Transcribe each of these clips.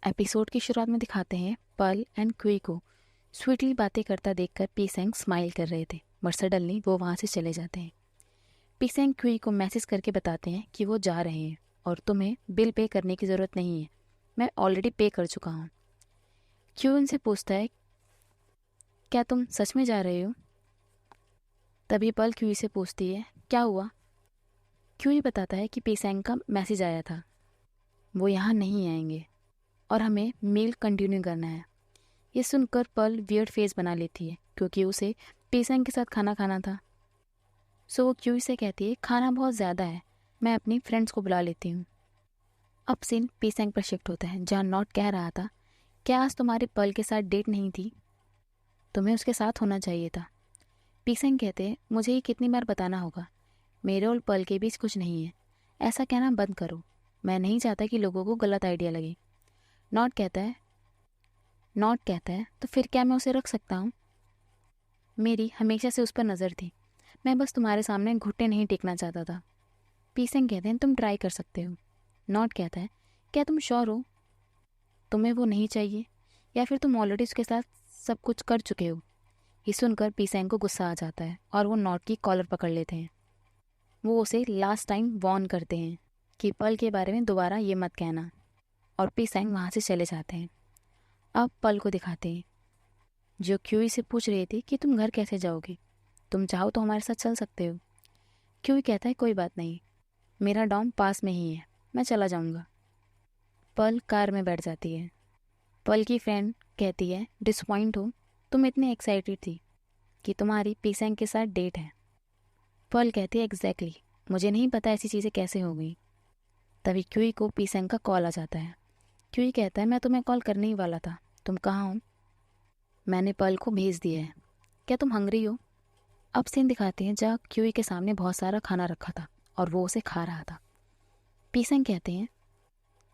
Episode की शुरुआत में दिखाते हैं पर्ल एंड क्वी को स्वीटली बातें करता देखकर पीसेंग स्माइल कर रहे थे, पर सडनली वो वहाँ से चले जाते हैं। पीसेंग क्वी को मैसेज करके बताते हैं कि वो जा रहे हैं और तुम्हें बिल पे करने की ज़रूरत नहीं है, मैं ऑलरेडी पे कर चुका हूँ। क्यू उनसे पूछता है, क्या तुम सच में जा रहे हो? तभी पर्ल क्यू से पूछती है, क्या हुआ? क्यू बताता है कि पीसेंग का मैसेज आया था, वो यहाँ नहीं आएंगे और हमें मील कंटिन्यू करना है। ये सुनकर पर्ल वियर्ड फेस बना लेती है क्योंकि उसे पीसेंग के साथ खाना खाना था। सो वो क्यू से कहती है, खाना बहुत ज़्यादा है, मैं अपनी फ्रेंड्स को बुला लेती हूँ। अब सीन पीसेंग पर शिफ्ट होता है जहाँ नॉट कह रहा था, क्या आज तुम्हारे पर्ल के साथ डेट नहीं थी? तुम्हें उसके साथ होना चाहिए था। पीसेंग कहते हैं, मुझे ये कितनी बार बताना होगा, मेरे और पर्ल के बीच कुछ नहीं है, ऐसा कहना बंद करो, मैं नहीं चाहता कि लोगों को गलत आइडिया लगे। नॉट कहता है तो फिर क्या मैं उसे रख सकता हूँ? मेरी हमेशा से उस पर नज़र थी, मैं बस तुम्हारे सामने घुटने नहीं टेकना चाहता था। पीसेंग कहते हैं, तुम ट्राई कर सकते हो। नॉट कहता है, क्या तुम श्योर हो तुम्हें वो नहीं चाहिए, या फिर तुम ऑलरेडी उसके साथ सब कुछ कर चुके हो? ये सुनकर पीसेंग को गुस्सा आ जाता है और वो नॉट की कॉलर पकड़ लेते हैं। वो उसे लास्ट टाइम वॉर्न करते हैं कि पल के बारे में दोबारा ये मत कहना, और पीसेंग वहाँ से चले जाते हैं। अब पल को दिखाते हैं जो क्यूई से पूछ रही थी कि तुम घर कैसे जाओगे, तुम चाहो तो हमारे साथ चल सकते हो। क्यूई कहता है, कोई बात नहीं, मेरा डॉम पास में ही है, मैं चला जाऊंगा। पल कार में बैठ जाती है। पल की फ्रेंड कहती है, डिसपॉइंट हो, तुम इतनी एक्साइटेड थी कि तुम्हारी पीसेंग के साथ डेट है। पल कहती है, एग्जैक्टली, मुझे नहीं पता ऐसी चीज़ें कैसे हो गई। तभी क्यूई को पीसेंग का कॉल आ जाता है। क्यूई कहता है, मैं तुम्हें कॉल करने ही वाला था, तुम कहाँ हो? मैंने पल को भेज दिया है, क्या तुम हंग्री हो? अब सीन दिखाते हैं जहाँ क्यूई के सामने बहुत सारा खाना रखा था और वो उसे खा रहा था। पीसेंग कहते हैं,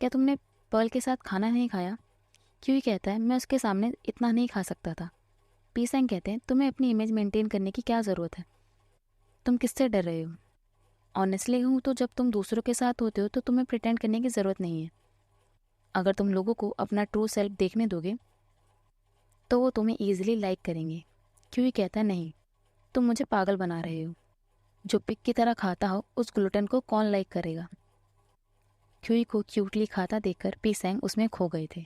क्या तुमने पर्ल के साथ खाना नहीं खाया? क्यूई कहता है, मैं उसके सामने इतना नहीं खा सकता था। पीसेंग कहते हैं, तुम्हें अपनी इमेज मेंटेन करने की क्या ज़रूरत है, तुम किससे डर रहे हो? ऑनेस्टली हूँ तो जब तुम दूसरों के साथ होते हो तो तुम्हें प्रिटेंड करने की ज़रूरत नहीं है। अगर तुम लोगों को अपना ट्रू सेल्फ देखने दोगे तो वो तुम्हें ईजिली लाइक करेंगे। क्यूई कहता है, नहीं, तुम मुझे पागल बना रहे हो, जो पिग की तरह खाता हो उस ग्लूटेन को कौन लाइक करेगा? क्यूई को क्यूटली खाता देखकर पीसेंग उसमें खो गए थे।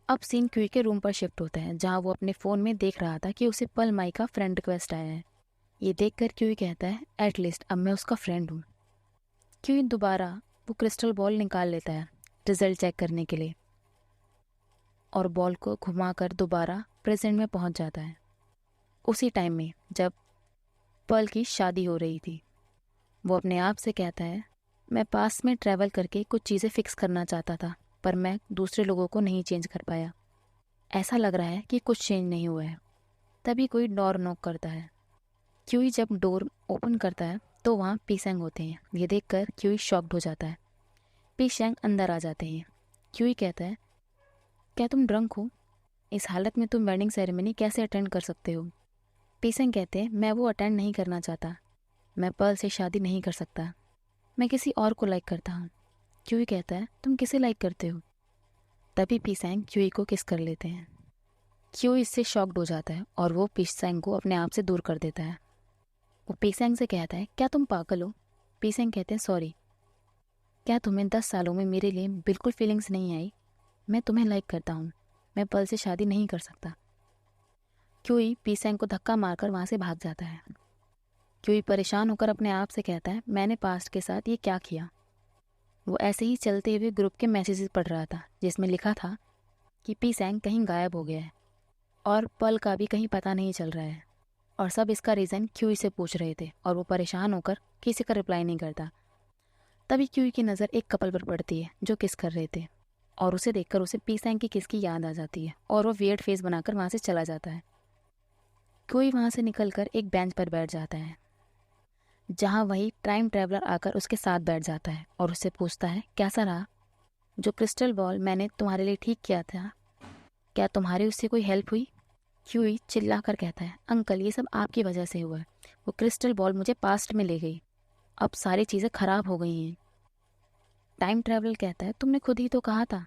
अब सीन क्यूई के रूम पर शिफ्ट होता है जहाँ वो अपने फ़ोन में देख रहा था कि उसे पल माई का फ्रेंड रिक्वेस्ट आया है। ये देखकर क्यूई कहता है, एटलीस्ट अब मैं उसका फ्रेंड हूँ। क्यूई दोबारा वो क्रिस्टल बॉल निकाल लेता है रिजल्ट चेक करने के लिए, और बॉल को घुमाकर दोबारा प्रेजेंट में पहुंच जाता है, उसी टाइम में जब पल की शादी हो रही थी। वो अपने आप से कहता है, मैं पास में ट्रैवल करके कुछ चीज़ें फिक्स करना चाहता था, पर मैं दूसरे लोगों को नहीं चेंज कर पाया। ऐसा लग रहा है कि कुछ चेंज नहीं हुआ है। तभी कोई डोर नॉक करता है। क्यूई जब डोर ओपन करता है तो वहाँ पीसेंग होते हैं। ये देखकर क्यूई शॉक्ड हो जाता है। पीसेंग अंदर आ जाते हैं। क्यूई कहता है, क्या तुम ड्रंक हो? इस हालत में तुम वेडिंग सेरेमनी कैसे अटेंड कर सकते हो? पीसेंग कहते हैं, मैं वो अटेंड नहीं करना चाहता, मैं पर्ल से शादी नहीं कर सकता, मैं किसी और को लाइक करता हूँ। क्यूई कहता है, तुम किसे लाइक करते हो? तभी पीसेंग क्यूई को किस कर लेते हैं। क्यूई इससे शॉक्ड हो जाता है और वो पीसेंग को अपने आप से दूर कर देता है। वो पीसेंग से कहता है, क्या तुम पागल हो? पीसेंग कहते हैं, सॉरी, क्या तुम्हें 10 सालों में मेरे लिए बिल्कुल फीलिंग्स नहीं आई? मैं तुम्हें लाइक करता हूँ, मैं पर्ल से शादी नहीं कर सकता। क्यूई पीसेंग को धक्का मारकर वहाँ से भाग जाता है। क्यूई परेशान होकर अपने आप से कहता है, मैंने पास्ट के साथ ये क्या किया? वो ऐसे ही चलते हुए ग्रुप के मैसेजेस पढ़ रहा था जिसमें लिखा था कि पीसेंग कहीं गायब हो गया है और पल का भी कहीं पता नहीं चल रहा है, और सब इसका रीज़न क्यूई से पूछ रहे थे और वो परेशान होकर किसी का रिप्लाई नहीं करता। तभी क्यूई की नज़र एक कपल पर पड़ती है जो किस कर रहे थे, और उसे देखकर उसे पीसेंग की किस की याद आ जाती है और वो वियर्ड फेस बनाकर वहाँ से चला जाता है। क्यूई वहाँ से निकलकर एक बेंच पर बैठ जाता है जहाँ वही टाइम ट्रैवलर आकर उसके साथ बैठ जाता है और उससे पूछता है, कैसा रहा? जो क्रिस्टल बॉल मैंने तुम्हारे लिए ठीक किया था, क्या तुम्हारी उससे कोई हेल्प हुई? क्यूई चिल्लाकर कहता है, अंकल, ये सब आपकी वजह से हुआ है, वो क्रिस्टल बॉल मुझे पास्ट में ले गई, अब सारी चीज़ें खराब हो गई हैं। टाइम ट्रैवलर कहता है, तुमने खुद ही तो कहा था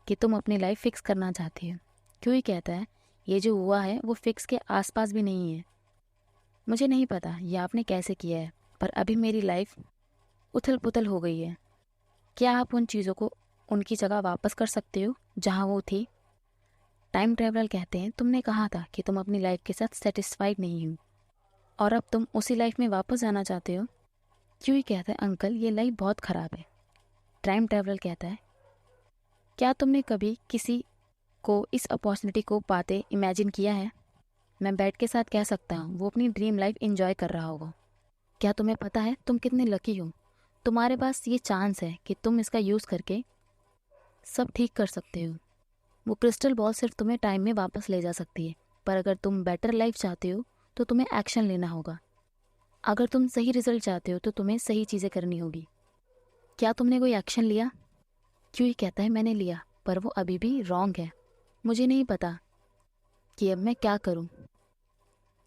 कि तुम अपनी लाइफ फिक्स करना चाहती हो। क्यूई कहता है ये जो हुआ है वो फिक्स के आसपास भी नहीं है। मुझे नहीं पता ये आपने कैसे किया है, पर अभी मेरी लाइफ उथल पुथल हो गई है। क्या आप उन चीज़ों को उनकी जगह वापस कर सकते हो जहाँ वो थी? टाइम ट्रैवलर कहते हैं तुमने कहा था कि तुम अपनी लाइफ के साथ सेटिस्फाइड नहीं हो और अब तुम उसी लाइफ में वापस जाना चाहते हो। क्यूई कहता है अंकल ये लाइफ बहुत ख़राब है। टाइम ट्रैवलर कहता है क्या तुमने कभी किसी को इस अपॉर्चुनिटी को पाते इमेजिन किया है? मैं बैट के साथ कह सकता हूँ वो अपनी ड्रीम लाइफ एंजॉय कर रहा होगा। क्या तुम्हें पता है तुम कितने लकी हो? तुम्हारे पास ये चांस है कि तुम इसका यूज़ करके सब ठीक कर सकते हो। वो क्रिस्टल बॉल सिर्फ तुम्हें टाइम में वापस ले जा सकती है, पर अगर तुम बेटर लाइफ चाहते हो तो तुम्हें एक्शन लेना होगा। अगर तुम सही रिजल्ट चाहते हो तो तुम्हें सही चीज़ें करनी होगी। क्या तुमने कोई एक्शन लिया? क्यों कहता है मैंने लिया, पर वो अभी भी रॉन्ग है। मुझे नहीं पता कि अब मैं क्या करूं।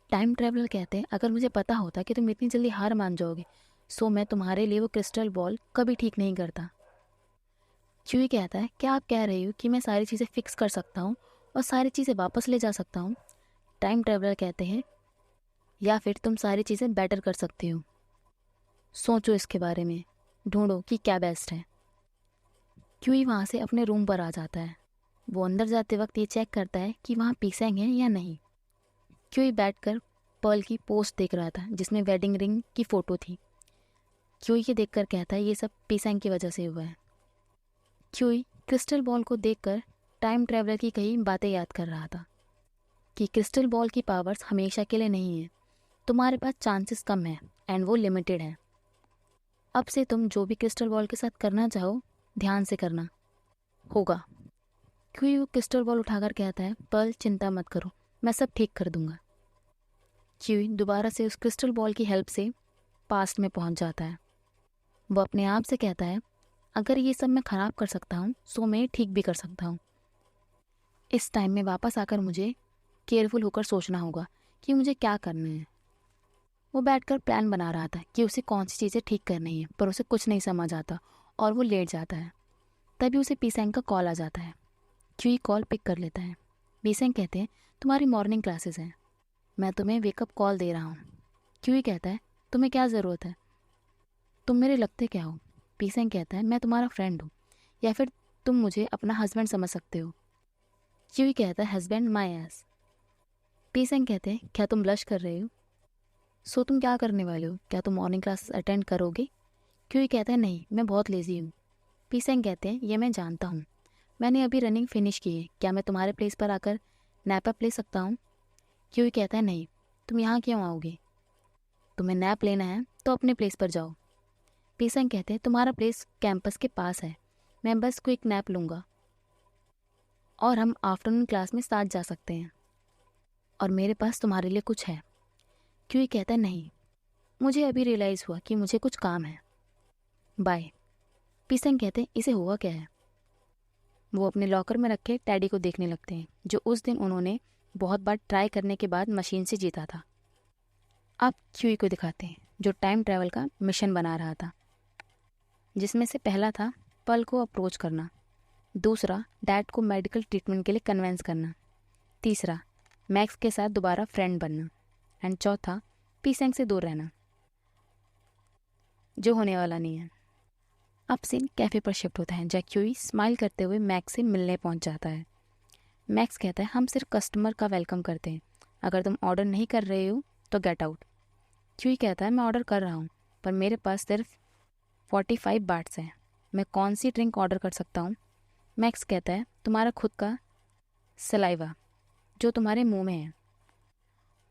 टाइम ट्रैवलर कहते हैं अगर मुझे पता होता कि तुम इतनी जल्दी हार मान जाओगे सो मैं तुम्हारे लिए वो क्रिस्टल बॉल कभी ठीक नहीं करता। च्यूई कहता है क्या आप कह रही हो कि मैं सारी चीज़ें फिक्स कर सकता हूँ और सारी चीज़ें वापस ले जा सकता हूँ? टाइम ट्रैवलर कहते हैं या फिर तुम सारी चीज़ें बेटर कर सकते हो। सोचो इसके बारे में, ढूंढो कि क्या बेस्ट है। क्यूई वहाँ से अपने रूम पर आ जाता है। वो अंदर जाते वक्त ये चेक करता है कि वहाँ पीसेंग है या नहीं। क्यूई बैठकर पर्ल की पोस्ट देख रहा था जिसमें वेडिंग रिंग की फ़ोटो थी। क्यूई ये देखकर कहता है ये सब पीसेंग की वजह से हुआ है। क्यूई क्रिस्टल बॉल को देखकर टाइम ट्रैवलर की कई बातें याद कर रहा था कि क्रिस्टल बॉल की पावर्स हमेशा के लिए नहीं है। तुम्हारे पास चांसेस कम है एंड वो लिमिटेड है। अब से तुम जो भी क्रिस्टल बॉल के साथ करना चाहो ध्यान से करना होगा। क्योंकि वो क्रिस्टल बॉल उठाकर कहता है पर्ल चिंता मत करो, मैं सब ठीक कर दूंगा। क्यूई दोबारा से उस क्रिस्टल बॉल की हेल्प से पास्ट में पहुंच जाता है। वो अपने आप से कहता है अगर ये सब मैं ख़राब कर सकता हूँ सो मैं ठीक भी कर सकता हूँ। इस टाइम में वापस आकर मुझे केयरफुल होकर सोचना होगा कि मुझे क्या करना है। वो बैठकर प्लान बना रहा था कि उसे कौन सी चीज़ें ठीक करनी है, पर उसे कुछ नहीं समझ आता और वो लेट जाता है। तभी उसे पीसेंग का कॉल आ जाता है। क्यूई कॉल पिक कर लेता है। पीसेंग कहते हैं तुम्हारी मॉर्निंग क्लासेस हैं, मैं तुम्हें वेकअप कॉल दे रहा हूँ। क्यूई कहता है तुम्हें क्या ज़रूरत है, तुम मेरे लगते क्या हो? पीसेंग कहता है मैं तुम्हारा फ्रेंड हूँ या फिर तुम मुझे अपना हस्बैंड समझ सकते हो। क्यूई कहता है हस्बैंड माई एस। पीसेंग कहते हैं क्या तुम ब्लश कर रहे हो? सो तुम क्या करने वाले हो, क्या तुम मॉर्निंग क्लासेस अटेंड करोगे? क्यूई कहता है नहीं, मैं बहुत लेज़ी हूँ। पीसेंग कहते हैं ये मैं जानता हूँ, मैंने अभी रनिंग फिनिश की है, क्या मैं तुम्हारे प्लेस पर आकर नैप ले सकता हूँ? क्यूई कहता है नहीं, तुम यहाँ क्यों आओगे? तुम्हें नैप लेना है तो अपने प्लेस पर जाओ। पीसेंग कहते हैं तुम्हारा प्लेस कैंपस के पास है, मैं बस क्विक नैप लूँगा और हम आफ्टरनून क्लास में साथ जा सकते हैं और मेरे पास तुम्हारे लिए कुछ है। क्यूई कहता है नहीं, मुझे अभी रियलाइज़ हुआ कि मुझे कुछ काम है, बाय। पीसेंग कहते हैं इसे हुआ क्या है? वो अपने लॉकर में रखे टैडी को देखने लगते हैं जो उस दिन उन्होंने बहुत बार ट्राई करने के बाद मशीन से जीता था। अब क्यूई को दिखाते हैं जो टाइम ट्रैवल का मिशन बना रहा था, जिसमें से पहला था पर्ल को अप्रोच करना, दूसरा डैड को मेडिकल ट्रीटमेंट के लिए कन्वेंस करना, तीसरा मैक्स के साथ दोबारा फ्रेंड बनना एंड चौथा पीसेंग से दूर रहना, जो होने वाला नहीं है। अब सीन कैफ़े पर शिफ्ट होता है जहाँ क्यूई स्माइल करते हुए मैक्स से मिलने पहुंच जाता है। मैक्स कहता है हम सिर्फ कस्टमर का वेलकम करते हैं, अगर तुम ऑर्डर नहीं कर रहे हो तो गेट आउट। क्यूई कहता है मैं ऑर्डर कर रहा हूँ पर मेरे पास सिर्फ 45 बाट्स हैं, मैं कौन सी ड्रिंक ऑर्डर कर सकता हूँ? मैक्स कहता है तुम्हारा खुद का सलाइवा जो तुम्हारे मुंह में है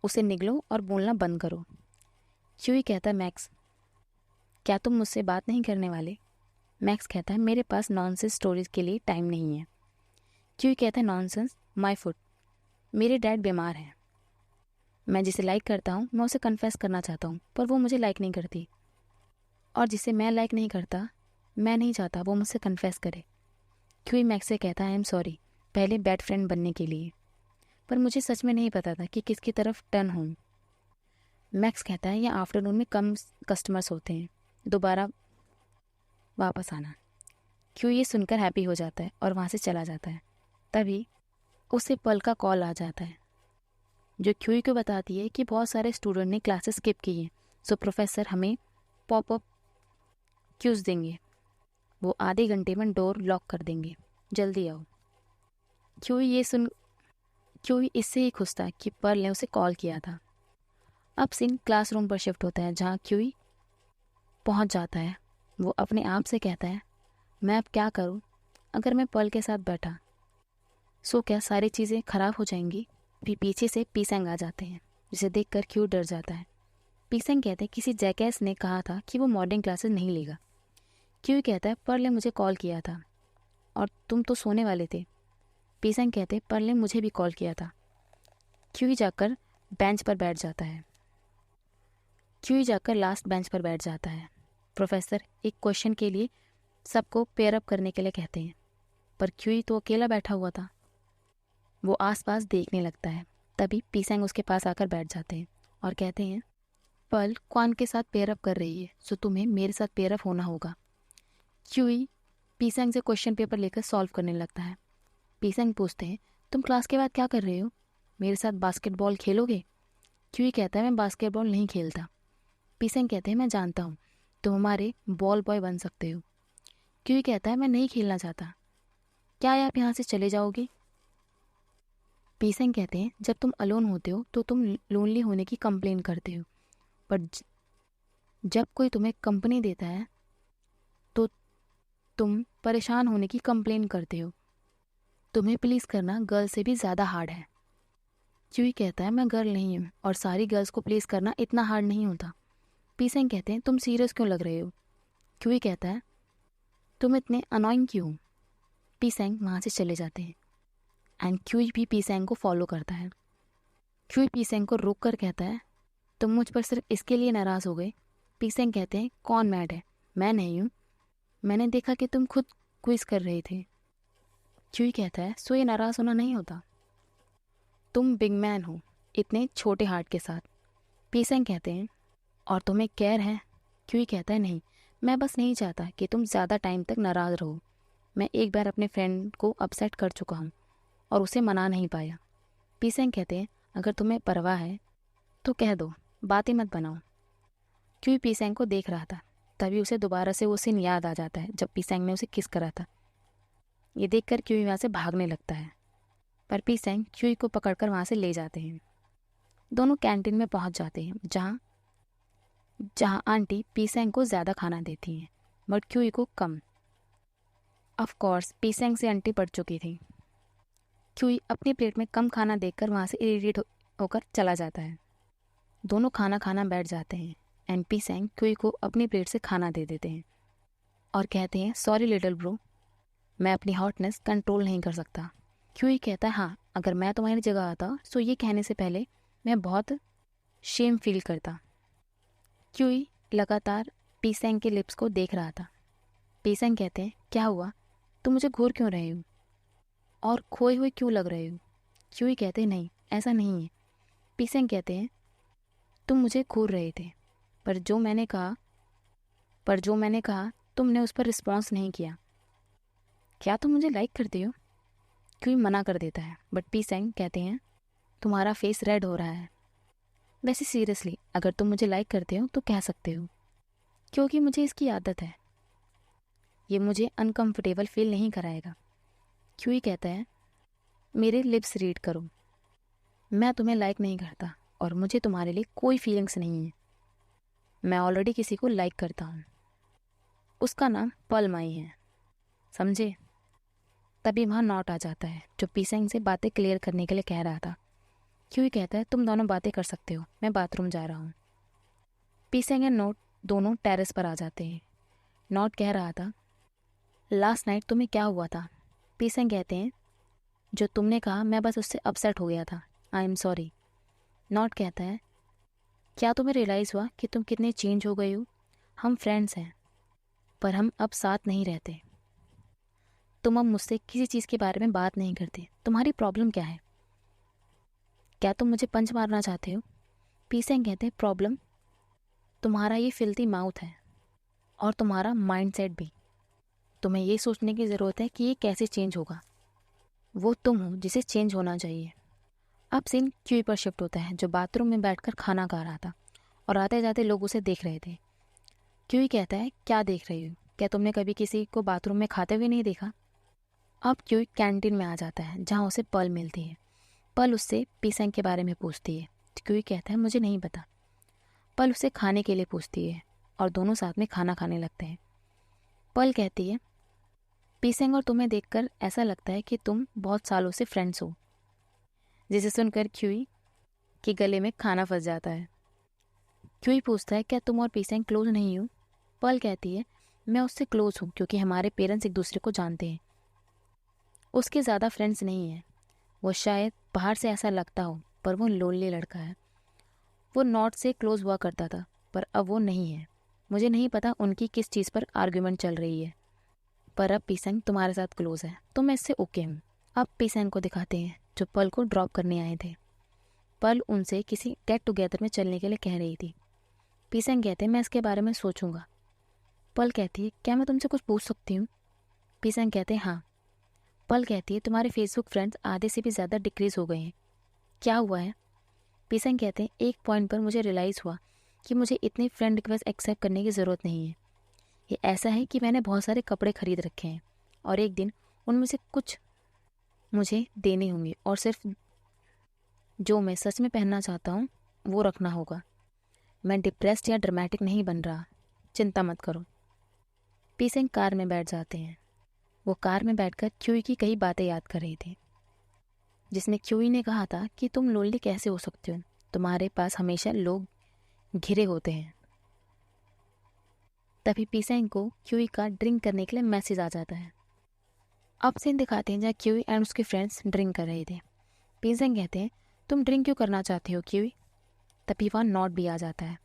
उसे निगलो और बोलना बंद करो। क्यूई कहता है मैक्स क्या तुम मुझसे बात नहीं करने वाले? मैक्स कहता है मेरे पास नॉनसेंस स्टोरीज के लिए टाइम नहीं है। क्यूई कहता है नॉनसेंस माय फुट, मेरे डैड बीमार हैं, मैं जिसे लाइक करता हूँ मैं उसे कन्फेस करना चाहता हूँ पर वो मुझे लाइक नहीं करती, और जिसे मैं लाइक नहीं करता मैं नहीं चाहता वो मुझसे कन्फेस करे। क्यूई मैक्स से कहता है आई एम सॉरी पहले बैड फ्रेंड बनने के लिए, पर मुझे सच में नहीं पता था कि किसकी तरफ टर्न हूँ। मैक्स कहता है ये आफ्टरनून में कम कस्टमर्स होते हैं, दोबारा वापस आना। क्यों ये सुनकर हैप्पी हो जाता है और वहाँ से चला जाता है। तभी उसे पल का कॉल आ जाता है जो क्यूई को बताती है कि बहुत सारे स्टूडेंट ने क्लासेस स्किप की हैं, सो प्रोफेसर हमें पॉपअप क्यूज देंगे। वो आधे घंटे में डोर लॉक कर देंगे, जल्दी आओ। क्यूई इससे ही खुश था कि पर्ल ने उसे कॉल किया था। अब सीन क्लासरूम पर शिफ्ट होता है जहाँ क्यूई पहुँच जाता है। वो अपने आप से कहता है, मैं अब क्या करूँ? अगर मैं पर्ल के साथ बैठा सो क्या सारी चीज़ें खराब हो जाएंगी? भी पीछे से पीसेंग आ जाते हैं जिसे देखकर क्यू डर जाता है। पीसेंग कहते हैं किसी जैकेस ने कहा था कि वो मॉर्निंग क्लासेस नहीं लेगा। क्यू कहता है पर्ल ने मुझे कॉल किया था और तुम तो सोने वाले थे। पीसेंग कहते हैं पर्ल ने मुझे भी कॉल किया था। क्यू जाकर बेंच पर बैठ जाता है। क्यू जाकर लास्ट बेंच पर बैठ जाता है। प्रोफेसर एक क्वेश्चन के लिए सबको पेयर अप करने के लिए कहते हैं, पर क्यू तो अकेला बैठा हुआ था। वो आसपास देखने लगता है। तभी पीसेंग उसके पास आकर बैठ जाते हैं और कहते हैं, पर्ल क्वान के साथ पेयर अप कर रही है, सो तुम्हें मेरे साथ पेयर अप होना होगा। क्यूई पीसेंग से क्वेश्चन पेपर लेकर सॉल्व करने लगता है। पीसेंग पूछते हैं, तुम क्लास के बाद क्या कर रहे हो? मेरे साथ बास्केटबॉल खेलोगे? क्यूई कहता है, मैं बास्केटबॉल नहीं खेलता। पीसेंग कहते हैं, मैं जानता हूँ, तुम हमारे बॉल बॉय बन सकते हो। क्यूई कहता है, मैं नहीं खेलना चाहता। क्या आप यहाँ से चले जाओगे? पीसेंग कहते हैं, जब तुम अलोन होते हो तो तुम लोनली होने की कंप्लेन करते हो, पर जब कोई तुम्हें कंपनी देता है तो तुम परेशान होने की कंप्लेन करते हो। तुम्हें प्लीज़ करना गर्ल से भी ज़्यादा हार्ड है। क्यूई कहता है, मैं गर्ल नहीं हूँ और सारी गर्ल्स को प्लीज़ करना इतना हार्ड नहीं होता। पीसेंग कहते हैं, तुम सीरियस क्यों लग रहे हो? क्यूई कहता है, तुम इतने अनोइंग क्यों? पीसेंग वहाँ से चले जाते हैं एंड क्यूई भी पीसेंग को फॉलो करता है। क्यूई पीसेंग को रोक कर कहता है, तुम मुझ पर सिर्फ इसके लिए नाराज़ हो गए? पीसेंग कहते हैं, कौन मैड है? मैं नहीं हूँ। मैंने देखा कि तुम खुद क्विज कर रहे थे। क्यूई कहता है, सो ये नाराज़ होना नहीं होता। तुम बिग मैन हो इतने छोटे हार्ट के साथ। पीसेंग कहते हैं, और तुम्हें केयर है? क्यूई कहता है, नहीं, मैं बस नहीं चाहता कि तुम ज़्यादा टाइम तक नाराज़ रहो। मैं एक बार अपने फ्रेंड को अपसेट कर चुका हूँ और उसे मना नहीं पाया। पीसेंग कहते हैं, अगर तुम्हें परवाह है तो कह दो, बातें मत बनाओ। क्यूई पीसेंग को देख रहा था, तभी उसे दोबारा से वो सीन याद आ जाता है जब पीसेंग ने उसे किस करा था। ये देखकर क्यूई वहाँ से भागने लगता है, पर पीसेंग क्यूई को पकड़कर वहाँ से ले जाते हैं। दोनों कैंटीन में पहुँच जाते हैं जहाँ आंटी पीसेंग को ज़्यादा खाना देती हैं बट क्यूई को कम। ऑफ कोर्स पीसेंग से आंटी पड़ चुकी थी। क्यूई अपनी प्लेट में कम खाना देखकर वहाँ से इरिटेट होकर चला जाता है। दोनों खाना खाना बैठ जाते हैं एंड पीसेंग क्यूई को अपनी प्लेट से खाना दे देते हैं और कहते हैं, सॉरी लिटिल ब्रो, मैं अपनी हॉटनेस कंट्रोल नहीं कर सकता। क्यूई कहता है, हाँ, अगर मैं तुम्हारी जगह आता तो ये कहने से पहले मैं बहुत शेम फील करता। क्यूई लगातार पीसेंग के लिप्स को देख रहा था। पीसेंग कहते हैं, क्या हुआ? तुम मुझे घूर क्यों रहे हो और खोए हुए क्यों लग रहे हो? क्यूई कहते हैं, नहीं, ऐसा नहीं है। पीसेंग कहते हैं, तुम मुझे घूर रहे थे, पर जो मैंने कहा तुमने उस पर रिस्पॉन्स नहीं किया। क्या तुम मुझे लाइक करते हो? क्यूई मना कर देता है, बट पीसेंग कहते हैं, तुम्हारा फेस रेड हो रहा है। वैसे सीरियसली अगर तुम मुझे लाइक करते हो तो कह सकते हो, क्योंकि मुझे इसकी आदत है। ये मुझे अनकंफर्टेबल फील नहीं कराएगा। क्यूई कहता है, मेरे लिप्स रीड करो, मैं तुम्हें लाइक नहीं करता और मुझे तुम्हारे लिए कोई फीलिंग्स नहीं है। मैं ऑलरेडी किसी को लाइक करता हूँ, उसका नाम पर्ल माई है, समझे? तभी वहाँ नॉट आ जाता है जो पीसेंग से बातें क्लियर करने के लिए कह रहा था। क्यूई कहता है, तुम दोनों बातें कर सकते हो, मैं बाथरूम जा रहा हूँ। पीसेंग एंड नॉट दोनों टेरेस पर आ जाते हैं। नॉट कह रहा था, लास्ट नाइट तुम्हें क्या हुआ था? पीसेंग कहते हैं, जो तुमने कहा मैं बस उससे अपसेट हो गया था, आई एम सॉरी। नॉट कहता है, क्या तुम्हें रियलाइज़ हुआ कि तुम कितने चेंज हो गए हो? हम फ्रेंड्स हैं पर हम अब साथ नहीं रहते। तुम अब मुझसे किसी चीज़ के बारे में बात नहीं करते। तुम्हारी प्रॉब्लम क्या है? क्या तुम मुझे पंच मारना चाहते हो? पीसेंग कहते हैं, प्रॉब्लम तुम्हारा ये फिल्थी माउथ है और तुम्हारा माइंडसेट भी। तुम्हें ये सोचने की ज़रूरत है कि ये कैसे चेंज होगा। वो तुम हो जिसे चेंज होना चाहिए। अब सीन क्यूई पर शिफ्ट होता है, जो बाथरूम में बैठकर खाना खा रहा था और आते जाते लोग उसे देख रहे थे। क्यूई कहता है, क्या देख रही हो? क्या तुमने कभी किसी को बाथरूम में खाते हुए नहीं देखा? अब क्यूई कैंटीन में आ जाता है, जहाँ उसे पर्ल मिलती है। पर्ल उससे पीसेंग के बारे में पूछती है। क्यूई कहता है, मुझे नहीं पता। पर्ल उसे खाने के लिए पूछती है और दोनों साथ में खाना खाने लगते हैं। पर्ल कहती है, पीसेंग और तुम्हें देखकर ऐसा लगता है कि तुम बहुत सालों से फ्रेंड्स हो। जिसे सुनकर क्यूई के गले में खाना फंस जाता है। क्यूई पूछता है, क्या तुम और पीसेंग क्लोज नहीं हो? पर्ल कहती है, मैं उससे क्लोज हूँ क्योंकि हमारे पेरेंट्स एक दूसरे को जानते हैं। उसके ज़्यादा फ्रेंड्स नहीं हैं। वो शायद बाहर से ऐसा लगता हो, पर वो लोनली लड़का है। वो नॉट से क्लोज हुआ करता था, पर अब वो नहीं है। मुझे नहीं पता उनकी किस चीज़ पर आर्ग्यूमेंट चल रही है, पर अब पीसेंग तुम्हारे साथ क्लोज है, तो मैं इससे ओके हूँ। अब पीसेंग को दिखाते हैं, जो पर्ल को ड्रॉप करने आए थे। पर्ल उनसे किसी गेट टुगेदर में चलने के लिए कह रही थी। पीसेंग कहते हैं, मैं इसके बारे में सोचूंगा। पर्ल कहती है, क्या मैं तुमसे कुछ पूछ सकती हूँ? पीसेंग कहते हैं, हाँ। पर्ल कहती है, तुम्हारे फेसबुक फ्रेंड्स आधे से भी ज़्यादा डिक्रीज हो गए हैं, क्या हुआ है? पीसेंग कहते हैं, एक पॉइंट पर मुझे रियलाइज़ हुआ कि मुझे इतने फ्रेंड रिक्वेस्ट एक्सेप्ट करने की ज़रूरत नहीं है। ये ऐसा है कि मैंने बहुत सारे कपड़े खरीद रखे हैं और एक दिन उनमें से कुछ मुझे देने होंगे और सिर्फ जो मैं सच में पहनना चाहता हूँ वो रखना होगा। मैं डिप्रेस्ड या ड्रामेटिक नहीं बन रहा, चिंता मत करो। पीसेंग कार में बैठ जाते हैं। वो कार में बैठकर क्यूई की कई बातें याद कर रही थी, जिसमें क्यूई ने कहा था कि तुम लोनली कैसे हो सकते हो, तुम्हारे पास हमेशा लोग घिरे होते हैं। तभी पीसेंग को क्यूई का ड्रिंक करने के लिए मैसेज आ जाता है। अब सीन दिखाते हैं जहाँ क्यूई एंड उसके फ्रेंड्स ड्रिंक कर रहे थे। पीसेंग कहते हैं, तुम ड्रिंक क्यों करना चाहते हो क्यूई? तभी वहाँ नॉट भी आ जाता है।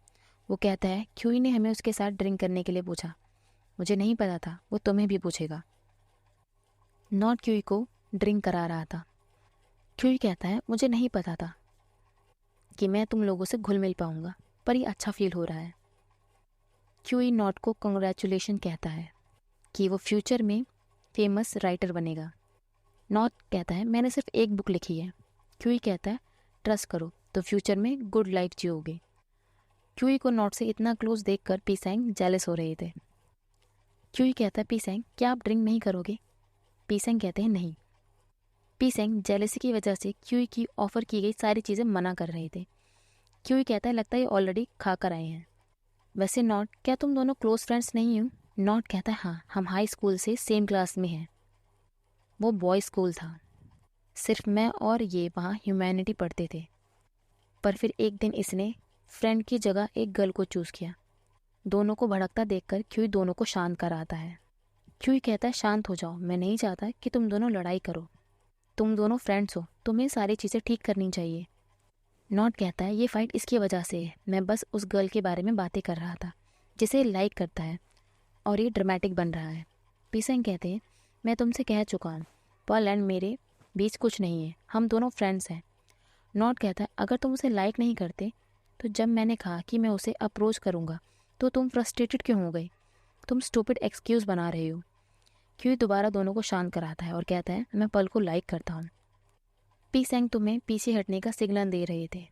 वो कहता है, क्यूई ने हमें उसके साथ ड्रिंक करने के लिए पूछा, मुझे नहीं पता था वो तुम्हें भी पूछेगा। नॉट क्यूई को ड्रिंक करा रहा था। क्यूई कहता है, मुझे नहीं पता था कि मैं तुम लोगों से घुल मिल पाऊंगा, पर ये अच्छा फील हो रहा है। क्यूई नॉट को कंग्रेचुलेशन कहता है कि वो फ्यूचर में फेमस राइटर बनेगा। नॉट कहता है, मैंने सिर्फ एक बुक लिखी है। क्यूई कहता है, ट्रस्ट करो तो फ्यूचर में गुड लाइफ जियोगे। क्यूई को नॉट से इतना क्लोज देखकर पीसेंग जेलस हो रहे थे। क्यूई कहता है, पीसेंग क्या आप ड्रिंक नहीं करोगे? पीसेंग कहते हैं, नहीं। पीसेंग जेलसी की वजह से क्यूई की ऑफर की गई सारी चीज़ें मना कर रहे थे। क्यूई कहता है, लगता है ये ऑलरेडी खा कर आए हैं। वैसे नॉट, क्या तुम दोनों क्लोज फ्रेंड्स नहीं हो? नॉट कहता है, हाँ, हम हाई स्कूल से सेम क्लास में हैं। वो बॉय स्कूल था, सिर्फ मैं और ये वहाँ ह्यूमैनिटी पढ़ते थे, पर फिर एक दिन इसने फ्रेंड की जगह एक गर्ल को चूज़ किया। दोनों को भड़कता देखकर क्यूई दोनों को शांत कराता है। क्यूई कहता है, शांत हो जाओ, मैं नहीं चाहता कि तुम दोनों लड़ाई करो। तुम दोनों फ्रेंड्स हो, तुम्हें सारी चीज़ें ठीक करनी चाहिए। नॉट कहता है, ये फाइट इसकी वजह से है, मैं बस उस गर्ल के बारे में बातें कर रहा था जिसे लाइक करता है और ये ड्रामेटिक बन रहा है। पीसेंग कहते हैं, मैं तुमसे कह चुका हूँ, पर्ल एंड मेरे बीच कुछ नहीं है, हम दोनों फ्रेंड्स हैं। नॉट कहता है, अगर तुम उसे लाइक नहीं करते तो जब मैंने कहा कि मैं उसे अप्रोच करूँगा तो तुम फ्रस्ट्रेटेड क्यों हो गई? तुम स्टूपिड एक्सक्यूज़ बना रहे हो। क्यों दोबारा दोनों को शांत कराता है और कहता है, मैं पर्ल को लाइक करता हूँ। पीसेंग तुम्हें पीछे हटने का सिग्नल दे रहे थे।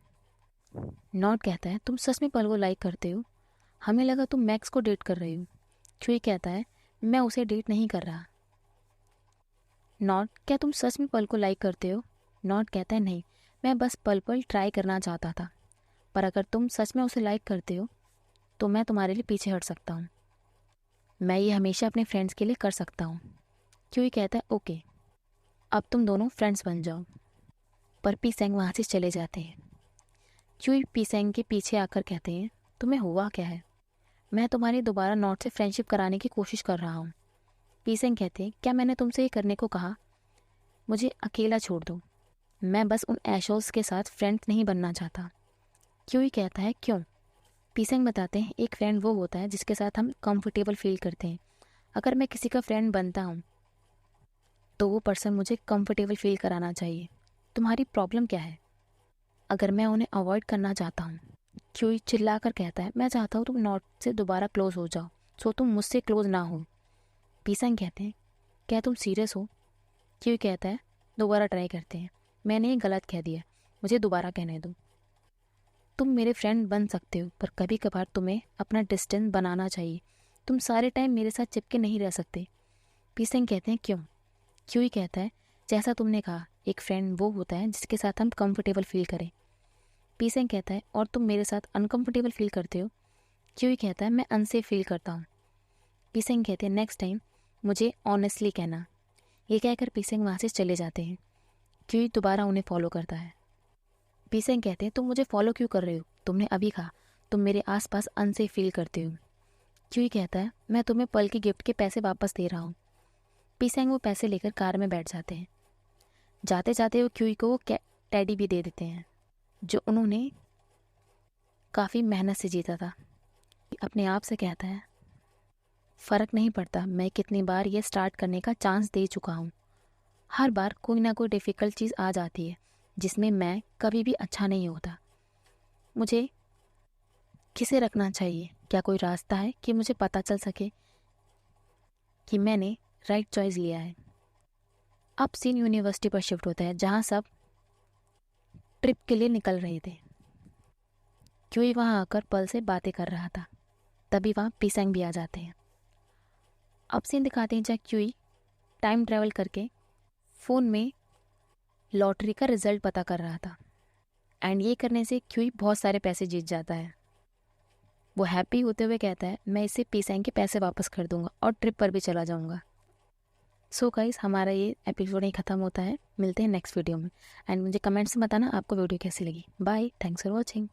नॉट कहता है, तुम सच में पर्ल को लाइक करते हो? हमें लगा तुम मैक्स को डेट कर रही हो। क्यूई कहता है, मैं उसे डेट नहीं कर रहा। नॉट, क्या तुम सच में पर्ल को लाइक करते हो? नॉट कहता है, नहीं, मैं बस पर्ल ट्राई करना चाहता था, पर अगर तुम सच में उसे लाइक करते हो तो मैं तुम्हारे लिए पीछे हट सकता हूँ। मैं ये हमेशा अपने फ्रेंड्स के लिए कर सकता हूँ। क्यूई कहता है, ओके, अब तुम दोनों फ्रेंड्स बन जाओ। पर पीसेंग वहाँ से चले जाते हैं। क्यूई पीसेंग के पीछे आकर कहते हैं, तुम्हें हुआ क्या है? मैं तुम्हारी दोबारा नॉट से फ्रेंडशिप कराने की कोशिश कर रहा हूँ। पीसेंग कहते हैं, क्या मैंने तुमसे ये करने को कहा? मुझे अकेला छोड़ दो, मैं बस उन एशोल्स के साथ फ्रेंड नहीं बनना चाहता। क्यूई कहता है, क्यों? पीसेंग बताते हैं, एक फ्रेंड वो होता है जिसके साथ हम कंफर्टेबल फील करते हैं। अगर मैं किसी का फ्रेंड बनता हूँ तो वो पर्सन मुझे कंफर्टेबल फील कराना चाहिए। तुम्हारी प्रॉब्लम क्या है? अगर मैं उन्हें अवॉइड करना चाहता हूँ। क्यूई चिल्ला कर कहता है, मैं चाहता हूँ तुम नॉट से दोबारा क्लोज हो जाओ, सो तुम मुझसे क्लोज ना हो। पीसेंग कहते हैं क्या तुम सीरियस हो? क्यूई कहता है दोबारा ट्राई करते हैं। मैंने ये गलत कह दिया, मुझे दोबारा कहने दो। तुम मेरे फ्रेंड बन सकते हो, पर कभी कभार तुम्हें अपना डिस्टेंस बनाना चाहिए। तुम सारे टाइम मेरे साथ चिपके नहीं रह सकते। पीसेंग कहते हैं क्यों? क्यूई कहता है जैसा तुमने कहा, एक फ्रेंड वो होता है जिसके साथ हम कंफर्टेबल फील करें। पीसेंग कहता है और तुम मेरे साथ अनकंफर्टेबल फील करते हो? क्यूई कहता है मैं अनसेफ फील करता हूँ। पीसेंग कहते हैं नेक्स्ट टाइम मुझे ऑनेस्टली कहना। ये कहकर पीसेंग वहाँ से चले जाते हैं। क्यूई दोबारा उन्हें फॉलो करता है। पीसेंग कहते हैं तुम मुझे फॉलो क्यों कर रहे हो? तुमने अभी कहा तुम मेरे आसपास अनसेफ फील करते हो। क्यूई कहता है मैं तुम्हें पल की गिफ्ट के पैसे वापस दे रहा हूँ। पीसेंग वो पैसे लेकर कार में बैठ जाते हैं। जाते जाते वो क्यूई को वो टेडी भी दे देते हैं जो उन्होंने काफ़ी मेहनत से जीता था। अपने आप से कहता है फ़र्क नहीं पड़ता मैं कितनी बार ये स्टार्ट करने का चांस दे चुका हूँ। हर बार कोई ना कोई डिफ़िकल्ट चीज़ आ जाती है जिसमें मैं कभी भी अच्छा नहीं होता। मुझे किसे रखना चाहिए? क्या कोई रास्ता है कि मुझे पता चल सके कि मैंने राइट चॉइस लिया है? अब सीन यूनिवर्सिटी पर शिफ्ट होता है जहाँ सब ट्रिप के लिए निकल रहे थे। क्यूई वहाँ आकर पल से बातें कर रहा था। तभी वहाँ पीसेंग भी आ जाते हैं। अब सीन दिखाते हैं जहाँ क्यूई टाइम ट्रैवल करके फ़ोन में लॉटरी का रिजल्ट पता कर रहा था। एंड ये करने से क्यूई बहुत सारे पैसे जीत जाता है। वो हैप्पी होते हुए कहता है मैं इसे पीसेंग के पैसे वापस कर दूंगा और ट्रिप पर भी चला जाऊंगा। सो गाइस हमारा ये एपिसोड नहीं ख़त्म होता है, मिलते हैं नेक्स्ट वीडियो में। एंड मुझे कमेंट्स में बताना आपको वीडियो कैसी लगी। Bye, thanks for watching.